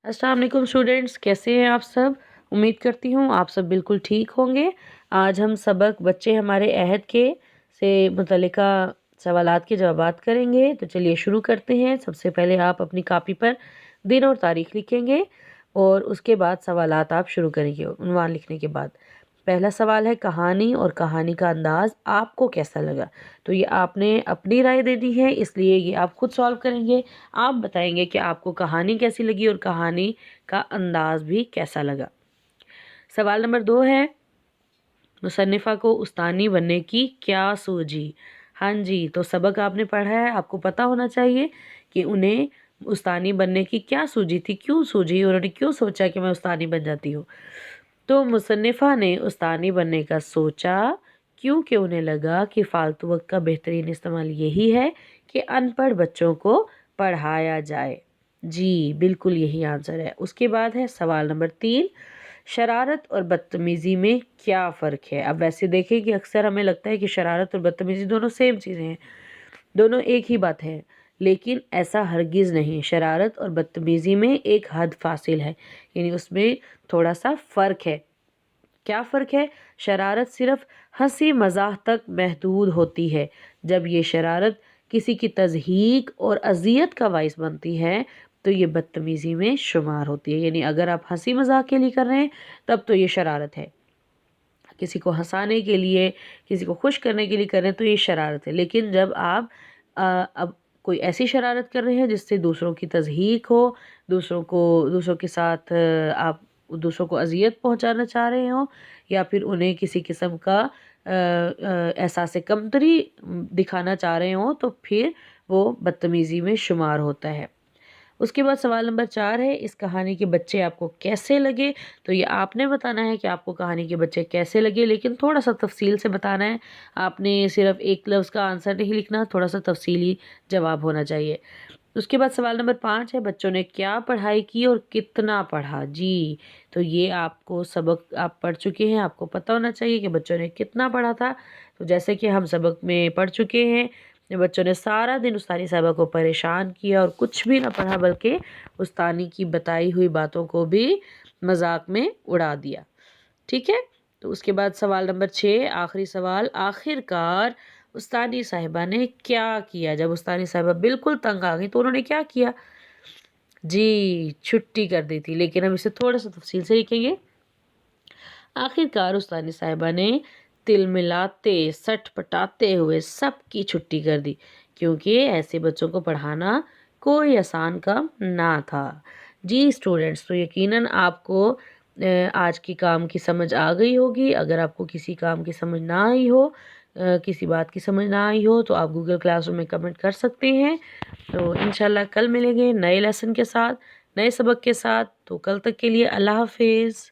अस्सलाम वालेकुम स्टूडेंट्स, कैसे हैं आप सब। उम्मीद करती हूँ आप सब बिल्कुल ठीक होंगे। आज हम सबक बच्चे हमारे अहद के से मुतल्लिका सवालात के जवाबात करेंगे। तो चलिए शुरू करते हैं। सबसे पहले आप अपनी कापी पर दिन और तारीख लिखेंगे और उसके बाद सवालात आप शुरू करेंगे उन्वान लिखने के बाद। पहला सवाल है कहानी और कहानी का अंदाज़ आपको कैसा लगा। तो ये आपने अपनी राय देनी है, इसलिए ये आप खुद सॉल्व करेंगे। आप बताएंगे कि आपको कहानी कैसी लगी और कहानी का अंदाज़ भी कैसा लगा। सवाल नंबर 2 है मुसन्निफ़ा को उस्तानी बनने की क्या सूझी। हाँ जी, तो सबक आपने पढ़ा है, आपको पता होना चाहिए कि उन्हें उस्तानी बनने की क्या सूझी थी, क्यों सूझी, उन्होंने क्यों सोचा कि मैं उस्तानी बन जाती हूँ। तो मुसन्निफ़ा ने उस्तानी बनने का सोचा क्योंकि उन्हें लगा कि फ़ालतू वक्त का बेहतरीन इस्तेमाल यही है कि अनपढ़ बच्चों को पढ़ाया जाए। जी, बिल्कुल यही आंसर है। उसके बाद है सवाल नंबर 3, शरारत और बदतमीज़ी में क्या फ़र्क है। अब वैसे देखें कि अक्सर हमें लगता है कि शरारत और बदतमीज़ी दोनों सेम चीज़ें हैं, दोनों एक ही बात है, लेकिन ऐसा हरगिज़ नहीं। शरारत और बदतमीज़ी में एक हद फासिल है, यानी उसमें थोड़ा सा फ़र्क है। क्या फ़र्क है? शरारत सिर्फ़ हँसी मज़ाक तक महदूद होती है। जब ये शरारत किसी की तज़हीक और अज़ियत का बाइस बनती है तो ये बदतमीज़ी में शुमार होती है। यानी अगर आप हँसी मज़ाक के लिए कर रहे हैं तब तो ये शरारत है, किसी को हँसाने के लिए, किसी को खुश करने के लिए कर रहे हैं तो ये शरारत है। लेकिन जब आप अब कोई ऐसी शरारत कर रहे हैं जिससे दूसरों की तज़हीक हो, दूसरों के साथ आप दूसरों को अज़ियत पहुंचाना चाह रहे हो, या फिर उन्हें किसी किस्म का एहसास कमतरी दिखाना चाह रहे हो, तो फिर वो बदतमीज़ी में शुमार होता है। उसके बाद सवाल नंबर 4 है इस कहानी के बच्चे आपको कैसे लगे। तो ये आपने बताना है कि आपको कहानी के बच्चे कैसे लगे, लेकिन थोड़ा सा तफसील से बताना है। आपने सिर्फ एक लफ्ज़ का आंसर नहीं लिखना, थोड़ा सा तफसीली जवाब होना चाहिए। उसके बाद सवाल नंबर 5 है बच्चों ने क्या पढ़ाई की और कितना पढ़ा। जी, तो ये आपको सबक आप पढ़ चुके हैं, आपको पता होना चाहिए कि बच्चों ने कितना पढ़ा था। तो जैसे कि हम सबक में पढ़ चुके हैं, बच्चों ने सारा दिन उस्तानी साहबा को परेशान किया और कुछ भी ना पढ़ा, बल्कि उस्तानी की बताई हुई बातों को भी मजाक में उड़ा दिया। ठीक है। तो उसके बाद सवाल नंबर 6 आखिरी सवाल, आखिरकार उस्तानी साहिबा ने क्या किया। जब उस्तानी साहिबा बिल्कुल तंग आ गई तो उन्होंने क्या किया। जी, छुट्टी कर दी थी। लेकिन हम इसे थोड़ा सा तफसील से लिखेंगे। आखिरकार उस्तानी साहिबा ने तिलमिलाते सटपटाते हुए सबकी छुट्टी कर दी, क्योंकि ऐसे बच्चों को पढ़ाना कोई आसान काम ना था। जी स्टूडेंट्स, तो यकीनन आपको आज की काम की समझ आ गई होगी। अगर आपको किसी काम की समझ ना आई हो, किसी बात की समझ ना आई हो, तो आप गूगल क्लासरूम में कमेंट कर सकते हैं। तो इंशाल्लाह कल मिलेंगे नए लेसन के साथ, नए सबक के साथ। तो कल तक के लिए अल्लाह हाफिज़।